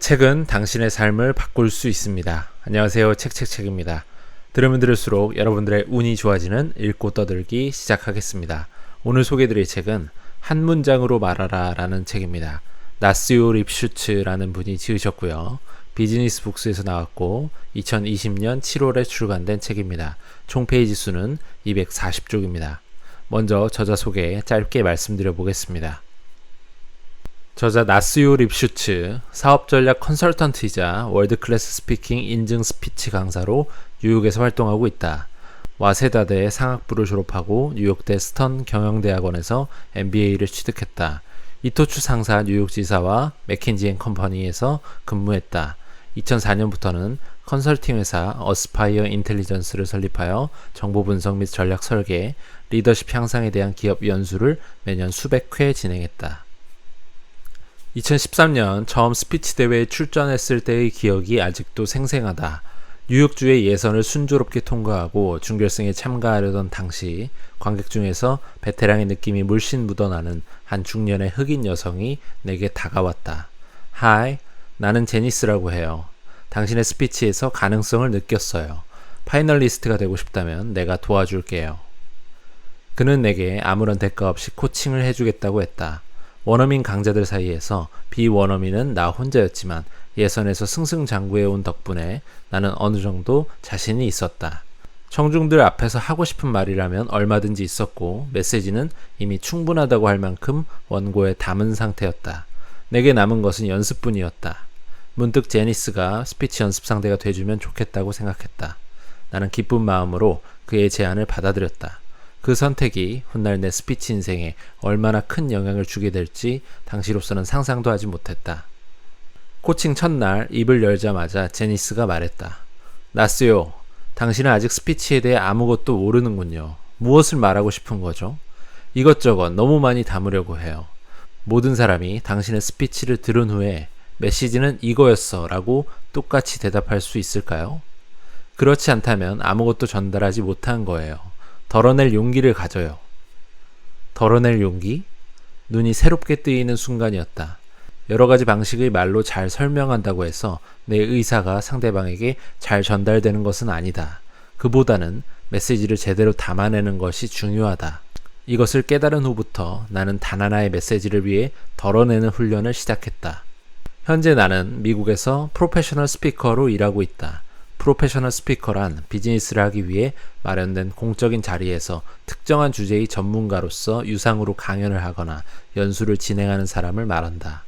책은 당신의 삶을 바꿀 수 있습니다. 안녕하세요. 책입니다. 들으면 들을수록 여러분들의 운이 좋아지는 읽고 떠들기 시작하겠습니다. 오늘 소개해드릴 책은 한 문장으로 말하라 라는 책입니다. 나스요 립슈츠라는 분이 지으셨고요. 비즈니스 북스에서 나왔고 2020년 7월에 출간된 책입니다. 총 페이지 수는 240쪽입니다. 먼저 저자 소개 짧게 말씀드려 보겠습니다. 저자 나스요 립슈츠, 사업전략 컨설턴트이자 월드클래스 스피킹 인증 스피치 강사로 뉴욕에서 활동하고 있다. 와세다대 상학부를 졸업하고 뉴욕대 스턴 경영대학원에서 MBA를 취득했다. 이토추 상사 뉴욕지사와 맥킨지앤컴퍼니에서 근무했다. 2004년부터는 컨설팅 회사 어스파이어 인텔리전스를 설립하여 정보 분석 및 전략 설계, 리더십 향상에 대한 기업 연수를 매년 수백 회 진행했다. 2013년 처음 스피치 대회에 출전했을 때의 기억이 아직도 생생하다. 뉴욕주의 예선을 순조롭게 통과하고 준결승에 참가하려던 당시 관객 중에서 베테랑의 느낌이 물씬 묻어나는 한 중년의 흑인 여성이 내게 다가왔다. 하이, 나는 제니스라고 해요. 당신의 스피치에서 가능성을 느꼈어요. 파이널리스트가 되고 싶다면 내가 도와줄게요. 그는 내게 아무런 대가 없이 코칭을 해주겠다고 했다. 원어민 강자들 사이에서 비원어민은 나 혼자였지만 예선에서 승승장구해온 덕분에 나는 어느 정도 자신이 있었다. 청중들 앞에서 하고 싶은 말이라면 얼마든지 있었고 메시지는 이미 충분하다고 할 만큼 원고에 담은 상태였다. 내게 남은 것은 연습뿐이었다. 문득 제니스가 스피치 연습 상대가 돼주면 좋겠다고 생각했다. 나는 기쁜 마음으로 그의 제안을 받아들였다. 그 선택이 훗날 내 스피치 인생에 얼마나 큰 영향을 주게 될지 당시로서는 상상도 하지 못했다. 코칭 첫날 입을 열자마자 제니스가 말했다. 나스요, 당신은 아직 스피치에 대해 아무것도 모르는군요. 무엇을 말하고 싶은 거죠? 이것저것 너무 많이 담으려고 해요. 모든 사람이 당신의 스피치를 들은 후에 메시지는 이거였어 라고 똑같이 대답할 수 있을까요? 그렇지 않다면 아무것도 전달하지 못한 거예요. 덜어낼 용기를 가져요. 덜어낼 용기? 눈이 새롭게 뜨이는 순간이었다. 여러 가지 방식의 말로 잘 설명한다고 해서 내 의사가 상대방에게 잘 전달되는 것은 아니다. 그보다는 메시지를 제대로 담아내는 것이 중요하다. 이것을 깨달은 후부터 나는 단 하나의 메시지를 위해 덜어내는 훈련을 시작했다. 현재 나는 미국에서 프로페셔널 스피커로 일하고 있다. 프로페셔널 스피커란 비즈니스를 하기 위해 마련된 공적인 자리에서 특정한 주제의 전문가로서 유상으로 강연을 하거나 연수를 진행하는 사람을 말한다.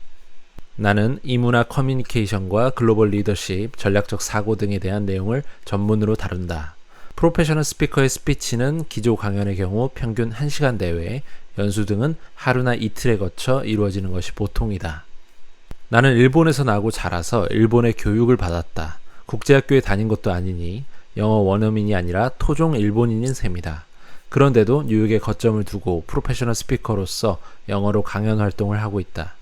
나는 이문화 커뮤니케이션과 글로벌 리더십, 전략적 사고 등에 대한 내용을 전문으로 다룬다. 프로페셔널 스피커의 스피치는 기조 강연의 경우 평균 1시간 내외, 연수 등은 하루나 이틀에 거쳐 이루어지는 것이 보통이다. 나는 일본에서 나고 자라서 일본의 교육을 받았다. 국제학교에 다닌 것도 아니니 영어 원어민이 아니라 토종 일본인인 셈이다. 그런데도 뉴욕에 거점을 두고 프로페셔널 스피커로서 영어로 강연 활동을 하고 있다.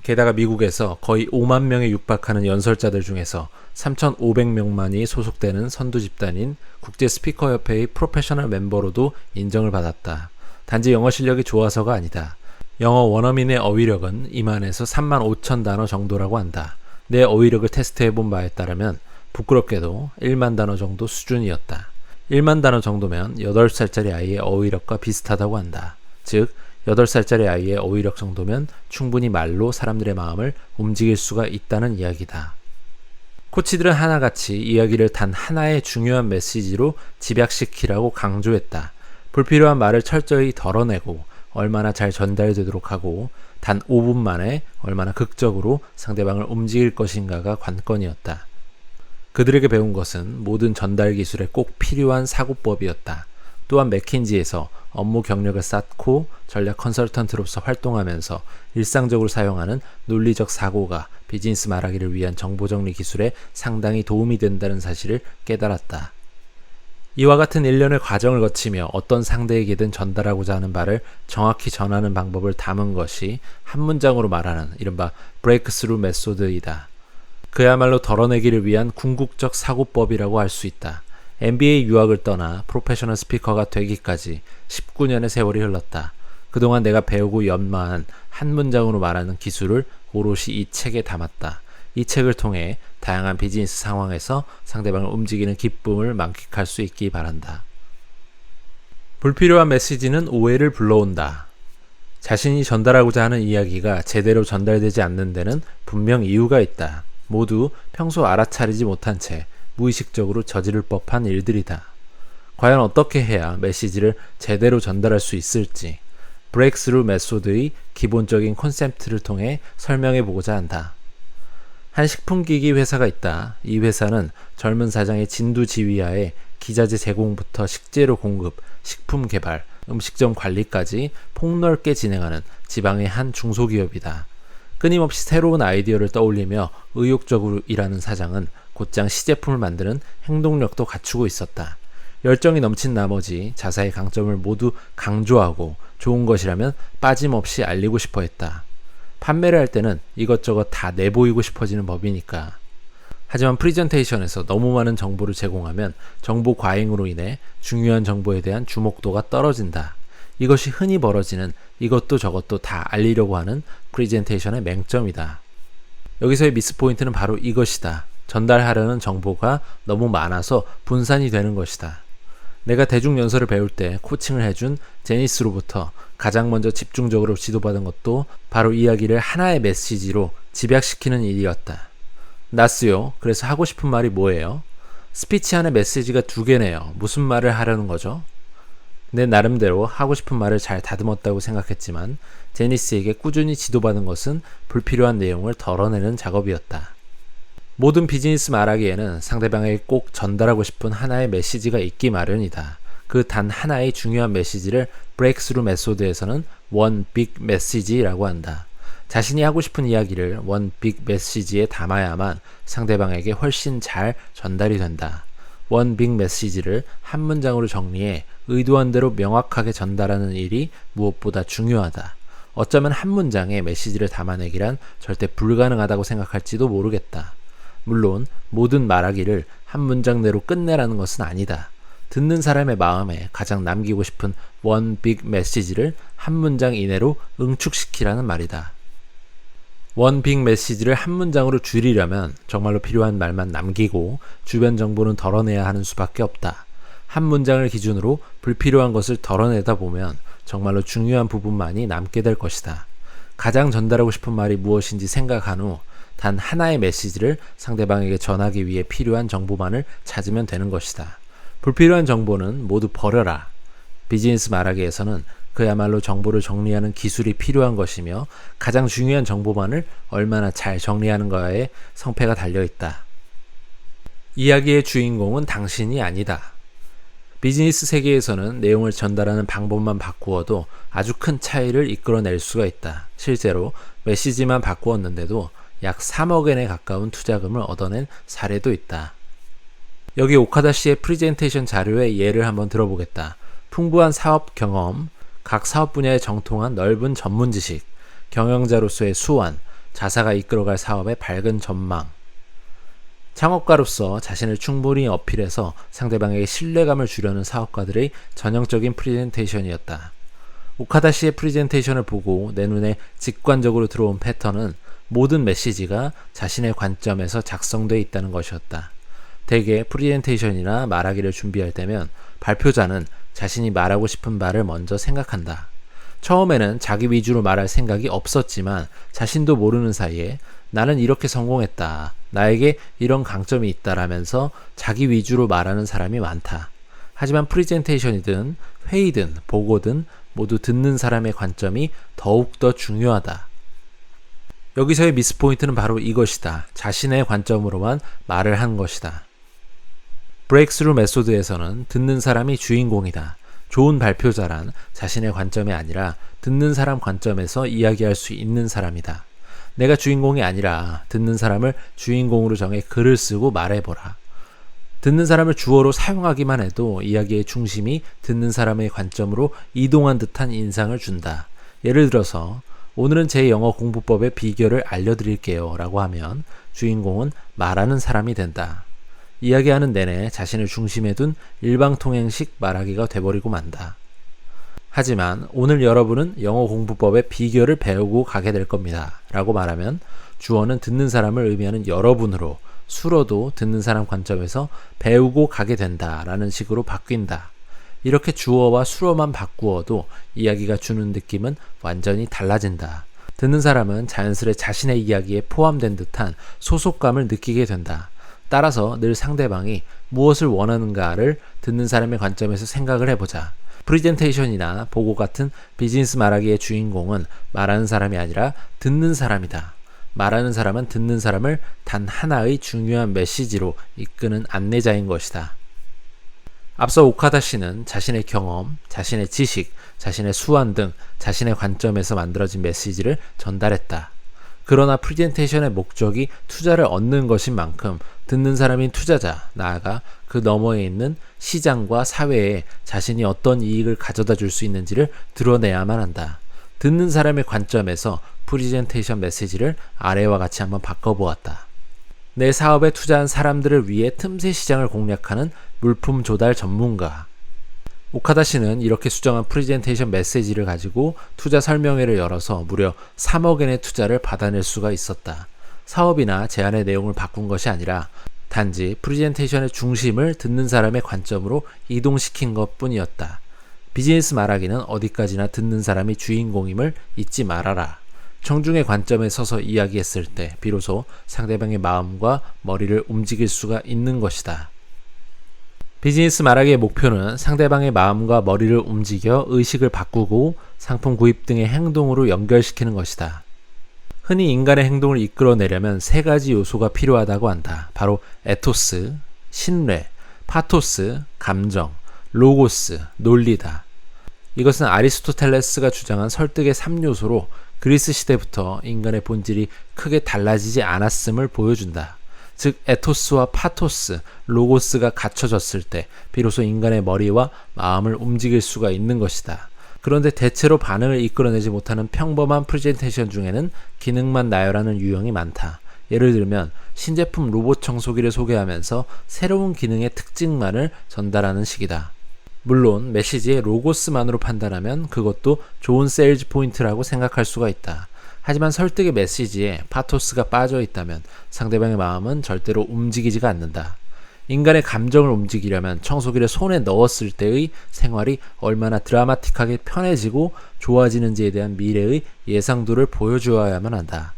게다가 미국에서 거의 5만 명에 육박하는 연설자들 중에서 3,500명만이 소속되는 선두 집단인 국제스피커협회의 프로페셔널 멤버로도 인정을 받았다. 단지 영어 실력이 좋아서가 아니다. 영어 원어민의 어휘력은 2만에서 3만 5천 단어 정도라고 한다. 내 어휘력을 테스트해본 바에 따르면 부끄럽게도 1만 단어 정도 수준이었다. 1만 단어 정도면 8살짜리 아이의 어휘력과 비슷하다고 한다. 즉 8살짜리 아이의 어휘력 정도면 충분히 말로 사람들의 마음을 움직일 수가 있다는 이야기다. 코치들은 하나같이 이야기를 단 하나의 중요한 메시지로 집약시키라고 강조했다. 불필요한 말을 철저히 덜어내고 얼마나 잘 전달되도록 하고 단 5분 만에 얼마나 극적으로 상대방을 움직일 것인가가 관건이었다. 그들에게 배운 것은 모든 전달 기술에 꼭 필요한 사고법이었다. 또한 맥킨지에서 업무 경력을 쌓고 전략 컨설턴트로서 활동하면서 일상적으로 사용하는 논리적 사고가 비즈니스 말하기를 위한 정보정리 기술에 상당히 도움이 된다는 사실을 깨달았다. 이와 같은 일련의 과정을 거치며 어떤 상대에게든 전달하고자 하는 바를 정확히 전하는 방법을 담은 것이 한 문장으로 말하는 이른바 브레이크스루 메소드이다. 그야말로 덜어내기를 위한 궁극적 사고법이라고 할 수 있다. MBA 유학을 떠나 프로페셔널 스피커가 되기까지 19년의 세월이 흘렀다. 그동안 내가 배우고 연마한 한 문장으로 말하는 기술을 오롯이 이 책에 담았다. 이 책을 통해 다양한 비즈니스 상황에서 상대방을 움직이는 기쁨을 만끽할 수 있기 바란다. 불필요한 메시지는 오해를 불러온다. 자신이 전달하고자 하는 이야기가 제대로 전달되지 않는 데는 분명 이유가 있다. 모두 평소 알아차리지 못한 채 무의식적으로 저지를 법한 일들이다. 과연 어떻게 해야 메시지를 제대로 전달할 수 있을지 브레이크스루 메소드의 기본적인 콘셉트를 통해 설명해 보고자 한다. 한 식품기기 회사가 있다. 이 회사는 젊은 사장의 진두지휘하에 기자재 제공부터 식재료 공급, 식품 개발, 음식점 관리까지 폭넓게 진행하는 지방의 한 중소기업이다. 끊임없이 새로운 아이디어를 떠올리며 의욕적으로 일하는 사장은 곧장 시제품을 만드는 행동력도 갖추고 있었다. 열정이 넘친 나머지 자사의 강점을 모두 강조하고 좋은 것이라면 빠짐없이 알리고 싶어 했다. 판매를 할 때는 이것저것 다 내보이고 싶어지는 법이니까. 하지만 프리젠테이션에서 너무 많은 정보를 제공하면 정보 과잉으로 인해 중요한 정보에 대한 주목도가 떨어진다. 이것이 흔히 벌어지는 이것도 저것도 다 알리려고 하는 프리젠테이션의 맹점이다. 여기서의 미스 포인트는 바로 이것이다. 전달하려는 정보가 너무 많아서 분산이 되는 것이다. 내가 대중연설을 배울 때 코칭을 해준 제니스로부터 가장 먼저 집중적으로 지도받은 것도 바로 이야기를 하나의 메시지로 집약시키는 일이었다. 나스요. 그래서 하고 싶은 말이 뭐예요? 스피치 안에 메시지가 2개네요. 무슨 말을 하려는 거죠? 내 나름대로 하고 싶은 말을 잘 다듬었다고 생각했지만 제니스에게 꾸준히 지도받은 것은 불필요한 내용을 덜어내는 작업이었다. 모든 비즈니스 말하기에는 상대방에게 꼭 전달하고 싶은 하나의 메시지가 있기 마련이다. 그 단 하나의 중요한 메시지를 브레이크스루 메소드에서는 One Big Message라고 한다. 자신이 하고 싶은 이야기를 One Big Message에 담아야만 상대방에게 훨씬 잘 전달이 된다. One Big Message를 한 문장으로 정리해 의도한 대로 명확하게 전달하는 일이 무엇보다 중요하다. 어쩌면 한 문장에 메시지를 담아내기란 절대 불가능하다고 생각할지도 모르겠다. 물론 모든 말하기를 한 문장 내로 끝내라는 것은 아니다. 듣는 사람의 마음에 가장 남기고 싶은 One Big Message를 한 문장 이내로 응축시키라는 말이다. One Big Message를 한 문장으로 줄이려면 정말로 필요한 말만 남기고 주변 정보는 덜어내야 하는 수밖에 없다. 한 문장을 기준으로 불필요한 것을 덜어내다 보면 정말로 중요한 부분만이 남게 될 것이다. 가장 전달하고 싶은 말이 무엇인지 생각한 후 단 하나의 메시지를 상대방에게 전하기 위해 필요한 정보만을 찾으면 되는 것이다. 불필요한 정보는 모두 버려라. 비즈니스 말하기에서는 그야말로 정보를 정리하는 기술이 필요한 것이며 가장 중요한 정보만을 얼마나 잘 정리하는가에 성패가 달려있다. 이야기의 주인공은 당신이 아니다. 비즈니스 세계에서는 내용을 전달하는 방법만 바꾸어도 아주 큰 차이를 이끌어낼 수가 있다. 실제로 메시지만 바꾸었는데도 약 3억엔에 가까운 투자금을 얻어낸 사례도 있다. 여기 오카다 씨의 프리젠테이션 자료의 예를 한번 들어보겠다. 풍부한 사업 경험, 각 사업 분야에 정통한 넓은 전문 지식, 경영자로서의 수완, 자사가 이끌어갈 사업의 밝은 전망. 창업가로서 자신을 충분히 어필해서 상대방에게 신뢰감을 주려는 사업가들의 전형적인 프리젠테이션이었다. 오카다 씨의 프리젠테이션을 보고 내 눈에 직관적으로 들어온 패턴은 모든 메시지가 자신의 관점에서 작성되어 있다는 것이었다. 대개 프리젠테이션이나 말하기를 준비할 때면 발표자는 자신이 말하고 싶은 말을 먼저 생각한다. 처음에는 자기 위주로 말할 생각이 없었지만 자신도 모르는 사이에 나는 이렇게 성공했다. 나에게 이런 강점이 있다라면서 자기 위주로 말하는 사람이 많다. 하지만 프리젠테이션이든 회의든 보고든 모두 듣는 사람의 관점이 더욱더 중요하다. 여기서의 미스 포인트는 바로 이것이다. 자신의 관점으로만 말을 한 것이다. 브레이크스루 메소드에서는 듣는 사람이 주인공이다. 좋은 발표자란 자신의 관점이 아니라 듣는 사람 관점에서 이야기할 수 있는 사람이다. 내가 주인공이 아니라 듣는 사람을 주인공으로 정해 글을 쓰고 말해보라. 듣는 사람을 주어로 사용하기만 해도 이야기의 중심이 듣는 사람의 관점으로 이동한 듯한 인상을 준다. 예를 들어서 오늘은 제 영어 공부법의 비결을 알려드릴게요 라고 하면 주인공은 말하는 사람이 된다. 이야기하는 내내 자신을 중심에 둔 일방통행식 말하기가 돼버리고 만다. 하지만 오늘 여러분은 영어 공부법의 비결을 배우고 가게 될 겁니다. 라고 말하면 주어는 듣는 사람을 의미하는 여러분으로, 수로도 듣는 사람 관점에서 배우고 가게 된다 라는 식으로 바뀐다. 이렇게 주어와 수로만 바꾸어도 이야기가 주는 느낌은 완전히 달라진다. 듣는 사람은 자연스레 자신의 이야기에 포함된 듯한 소속감을 느끼게 된다. 따라서 늘 상대방이 무엇을 원하는가를 듣는 사람의 관점에서 생각을 해보자. 프리젠테이션이나 보고 같은 비즈니스 말하기의 주인공은 말하는 사람이 아니라 듣는 사람이다. 말하는 사람은 듣는 사람을 단 하나의 중요한 메시지로 이끄는 안내자인 것이다. 앞서 오카다 씨는 자신의 경험, 자신의 지식, 자신의 수완 등 자신의 관점에서 만들어진 메시지를 전달했다. 그러나 프레젠테이션의 목적이 투자를 얻는 것인 만큼 듣는 사람인 투자자, 나아가 그 너머에 있는 시장과 사회에 자신이 어떤 이익을 가져다 줄 수 있는지를 드러내야만 한다. 듣는 사람의 관점에서 프레젠테이션 메시지를 아래와 같이 한번 바꿔보았다. 내 사업에 투자한 사람들을 위해 틈새 시장을 공략하는 물품 조달 전문가. 오카다 씨는 이렇게 수정한 프레젠테이션 메시지를 가지고 투자 설명회를 열어서 무려 3억엔의 투자를 받아낼 수가 있었다. 사업이나 제안의 내용을 바꾼 것이 아니라 단지 프레젠테이션의 중심을 듣는 사람의 관점으로 이동시킨 것 뿐이었다. 비즈니스 말하기는 어디까지나 듣는 사람이 주인공임을 잊지 말아라. 청중의 관점에 서서 이야기했을 때 비로소 상대방의 마음과 머리를 움직일 수가 있는 것이다. 비즈니스 말하기의 목표는 상대방의 마음과 머리를 움직여 의식을 바꾸고 상품 구입 등의 행동으로 연결시키는 것이다. 흔히 인간의 행동을 이끌어내려면 세 가지 요소가 필요하다고 한다. 바로 에토스, 신뢰, 파토스, 감정, 로고스, 논리다. 이것은 아리스토텔레스가 주장한 설득의 3요소로 그리스 시대부터 인간의 본질이 크게 달라지지 않았음을 보여준다. 즉 에토스와 파토스, 로고스가 갖춰졌을 때 비로소 인간의 머리와 마음을 움직일 수가 있는 것이다. 그런데 대체로 반응을 이끌어내지 못하는 평범한 프레젠테이션 중에는 기능만 나열하는 유형이 많다. 예를 들면 신제품 로봇 청소기를 소개하면서 새로운 기능의 특징만을 전달하는 식이다. 물론 메시지의 로고스만으로 판단하면 그것도 좋은 세일즈 포인트라고 생각할 수가 있다. 하지만 설득의 메시지에 파토스가 빠져 있다면 상대방의 마음은 절대로 움직이지가 않는다. 인간의 감정을 움직이려면 청소기를 손에 넣었을 때의 생활이 얼마나 드라마틱하게 편해지고 좋아지는지에 대한 미래의 예상도를 보여주어야만 한다.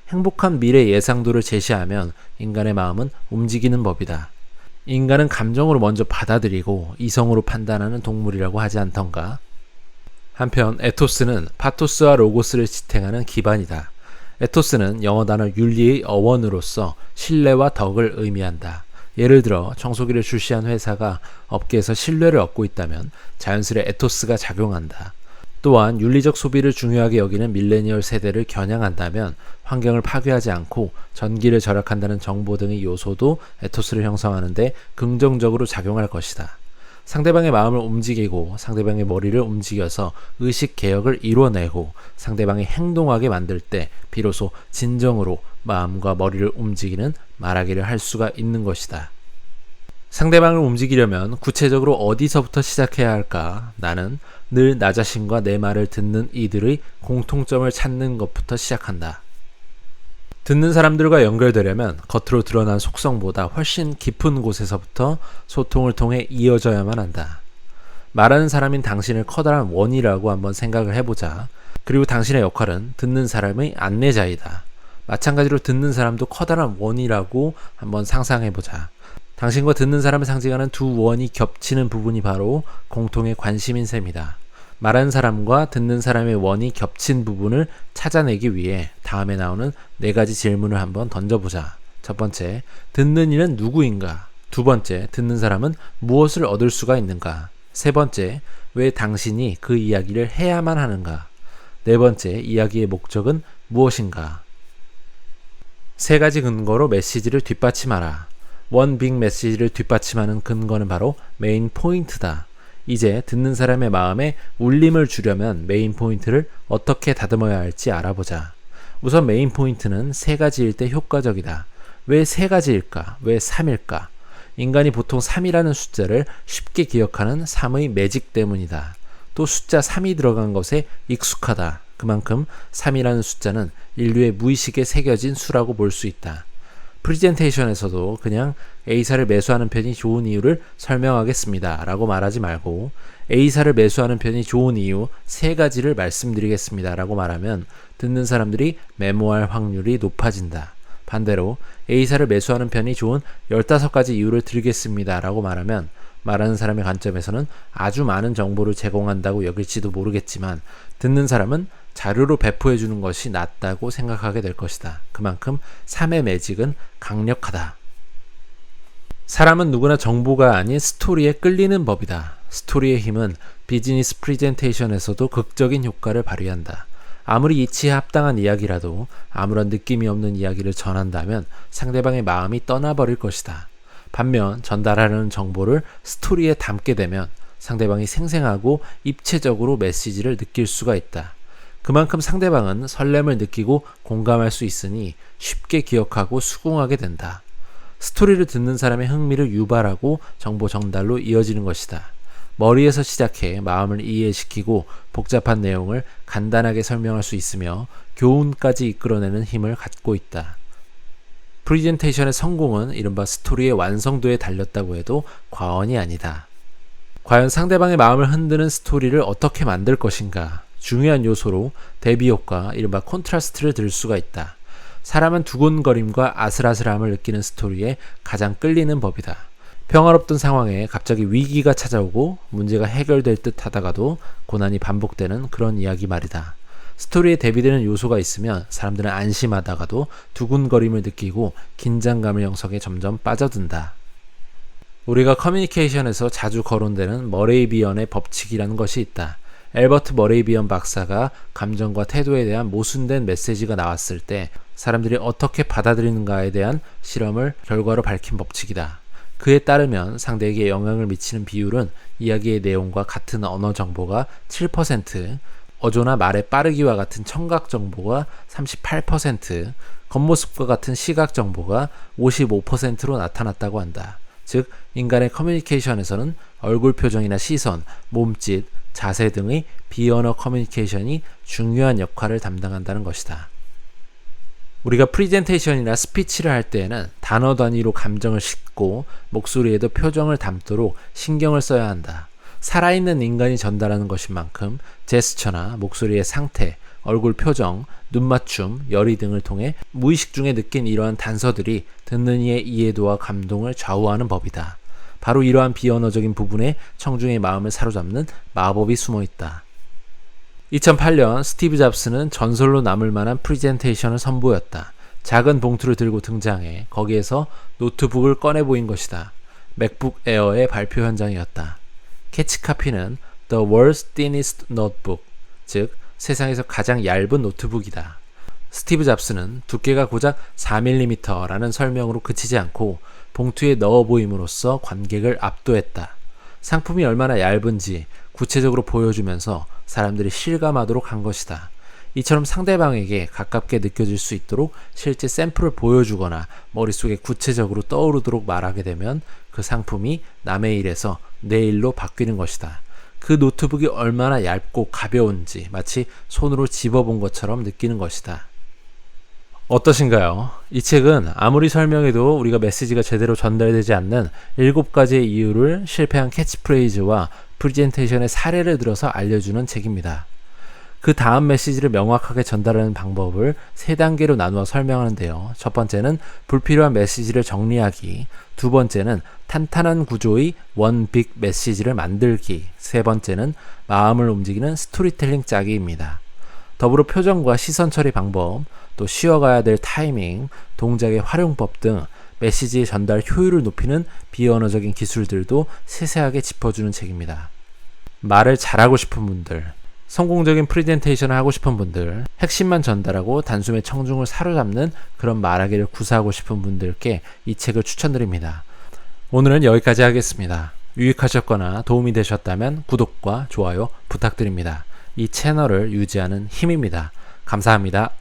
행복한 미래 예상도를 제시하면 인간의 마음은 움직이는 법이다. 인간은 감정으로 먼저 받아들이고 이성으로 판단하는 동물이라고 하지 않던가? 한편 에토스는 파토스와 로고스를 지탱하는 기반이다. 에토스는 영어 단어 윤리의 어원으로서 신뢰와 덕을 의미한다. 예를 들어 청소기를 출시한 회사가 업계에서 신뢰를 얻고 있다면 자연스레 에토스가 작용한다. 또한 윤리적 소비를 중요하게 여기는 밀레니얼 세대를 겨냥한다면 환경을 파괴하지 않고 전기를 절약한다는 정보 등의 요소도 에토스를 형성하는 데 긍정적으로 작용할 것이다. 상대방의 마음을 움직이고 상대방의 머리를 움직여서 의식 개혁을 이뤄내고 상대방이 행동하게 만들 때 비로소 진정으로 마음과 머리를 움직이는 말하기를 할 수가 있는 것이다. 상대방을 움직이려면 구체적으로 어디서부터 시작해야 할까? 나는 늘 나 자신과 내 말을 듣는 이들의 공통점을 찾는 것부터 시작한다. 듣는 사람들과 연결되려면 겉으로 드러난 속성보다 훨씬 깊은 곳에서부터 소통을 통해 이어져야만 한다. 말하는 사람인 당신을 커다란 원이라고 한번 생각을 해보자. 그리고 당신의 역할은 듣는 사람의 안내자이다. 마찬가지로 듣는 사람도 커다란 원이라고 한번 상상해보자. 당신과 듣는 사람을 상징하는 두 원이 겹치는 부분이 바로 공통의 관심인 셈이다. 말하는 사람과 듣는 사람의 원이 겹친 부분을 찾아내기 위해 다음에 나오는 4가지 질문을 한번 던져보자. 첫 번째, 듣는 이는 누구인가? 두 번째, 듣는 사람은 무엇을 얻을 수가 있는가? 세 번째, 왜 당신이 그 이야기를 해야만 하는가? 네 번째, 이야기의 목적은 무엇인가? 3가지 근거로 메시지를 뒷받침하라. 원 빅 메시지를 뒷받침하는 근거는 바로 메인 포인트다. 이제 듣는 사람의 마음에 울림을 주려면 메인 포인트를 어떻게 다듬어야 할지 알아보자. 우선 메인 포인트는 3가지일 때 효과적이다. 왜 3가지일까? 왜 3일까? 인간이 보통 3이라는 숫자를 쉽게 기억하는 3의 매직 때문이다. 또 숫자 3이 들어간 것에 익숙하다. 그만큼 3이라는 숫자는 인류의 무의식에 새겨진 수라고 볼 수 있다. 프리젠테이션에서도 그냥 A사를 매수하는 편이 좋은 이유를 설명하겠습니다 라고 말하지 말고 A사를 매수하는 편이 좋은 이유 3가지를 말씀드리겠습니다 라고 말하면 듣는 사람들이 메모할 확률이 높아진다. 반대로 A사를 매수하는 편이 좋은 15가지 이유를 드리겠습니다 라고 말하면 말하는 사람의 관점에서는 아주 많은 정보를 제공한다고 여길지도 모르겠지만 듣는 사람은 자료로 배포해 주는 것이 낫다고 생각하게 될 것이다. 그만큼 3의 매직은 강력하다. 사람은 누구나 정보가 아닌 스토리에 끌리는 법이다. 스토리의 힘은 비즈니스 프리젠테이션에서도 극적인 효과를 발휘한다. 아무리 이치에 합당한 이야기라도 아무런 느낌이 없는 이야기를 전한다면 상대방의 마음이 떠나버릴 것이다. 반면 전달하려는 정보를 스토리에 담게 되면 상대방이 생생하고 입체적으로 메시지를 느낄 수가 있다. 그만큼 상대방은 설렘을 느끼고 공감할 수 있으니 쉽게 기억하고 수긍하게 된다. 스토리를 듣는 사람의 흥미를 유발하고 정보 전달로 이어지는 것이다. 머리에서 시작해 마음을 이해시키고 복잡한 내용을 간단하게 설명할 수 있으며 교훈까지 이끌어내는 힘을 갖고 있다. 프리젠테이션의 성공은 이른바 스토리의 완성도에 달렸다고 해도 과언이 아니다. 과연 상대방의 마음을 흔드는 스토리를 어떻게 만들 것인가? 중요한 요소로 대비 효과, 이른바 콘트라스트를 들 수가 있다. 사람은 두근거림과 아슬아슬함을 느끼는 스토리에 가장 끌리는 법이다. 평화롭던 상황에 갑자기 위기가 찾아오고 문제가 해결될 듯 하다가도 고난이 반복되는 그런 이야기 말이다. 스토리에 대비되는 요소가 있으면 사람들은 안심하다가도 두근거림을 느끼고 긴장감을 형성해 점점 빠져든다. 우리가 커뮤니케이션에서 자주 거론되는 머레이비언의 법칙이라는 것이 있다. 엘버트 머레이비언 박사가 감정과 태도에 대한 모순된 메시지가 나왔을 때 사람들이 어떻게 받아들이는가에 대한 실험을 결과로 밝힌 법칙이다. 그에 따르면 상대에게 영향을 미치는 비율은 이야기의 내용과 같은 언어 정보가 7%, 어조나 말의 빠르기와 같은 청각 정보가 38%, 겉모습과 같은 시각 정보가 55%로 나타났다고 한다. 즉, 인간의 커뮤니케이션에서는 얼굴 표정이나 시선, 몸짓, 자세 등의 비언어 커뮤니케이션이 중요한 역할을 담당한다는 것이다. 우리가 프리젠테이션이나 스피치를 할 때에는 단어 단위로 감정을 싣고 목소리에도 표정을 담도록 신경을 써야 한다. 살아있는 인간이 전달하는 것인 만큼 제스처나 목소리의 상태, 얼굴 표정, 눈맞춤, 열의 등을 통해 무의식 중에 느낀 이러한 단서들이 듣는 이의 이해도와 감동을 좌우하는 법이다. 바로 이러한 비언어적인 부분에 청중의 마음을 사로잡는 마법이 숨어 있다. 2008년 스티브 잡스는 전설로 남을 만한 프리젠테이션을 선보였다. 작은 봉투를 들고 등장해 거기에서 노트북을 꺼내 보인 것이다. 맥북 에어의 발표 현장이었다. 캐치카피는 The World's Thinnest Notebook, 즉 세상에서 가장 얇은 노트북이다. 스티브 잡스는 두께가 고작 4mm라는 설명으로 그치지 않고 봉투에 넣어 보임으로써 관객을 압도했다. 상품이 얼마나 얇은지 구체적으로 보여주면서 사람들이 실감하도록 한 것이다. 이처럼 상대방에게 가깝게 느껴질 수 있도록 실제 샘플을 보여주거나 머릿속에 구체적으로 떠오르도록 말하게 되면 그 상품이 남의 일에서 내 일로 바뀌는 것이다. 그 노트북이 얼마나 얇고 가벼운지 마치 손으로 집어본 것처럼 느끼는 것이다. 어떠신가요? 이 책은 아무리 설명해도 우리가 메시지가 제대로 전달되지 않는 7가지의 이유를 실패한 캐치프레이즈와 프리젠테이션의 사례를 들어서 알려주는 책입니다. 그 다음 메시지를 명확하게 전달하는 방법을 3단계로 나누어 설명하는데요. 첫 번째는 불필요한 메시지를 정리하기, 두 번째는 탄탄한 구조의 원 빅 메시지를 만들기, 세 번째는 마음을 움직이는 스토리텔링 짜기입니다. 더불어 표정과 시선 처리 방법, 또 쉬어가야 될 타이밍, 동작의 활용법 등 메시지의 전달 효율을 높이는 비언어적인 기술들도 세세하게 짚어주는 책입니다. 말을 잘하고 싶은 분들, 성공적인 프레젠테이션을 하고 싶은 분들, 핵심만 전달하고 단숨에 청중을 사로잡는 그런 말하기를 구사하고 싶은 분들께 이 책을 추천드립니다. 오늘은 여기까지 하겠습니다. 유익하셨거나 도움이 되셨다면 구독과 좋아요 부탁드립니다. 이 채널을 유지하는 힘입니다. 감사합니다.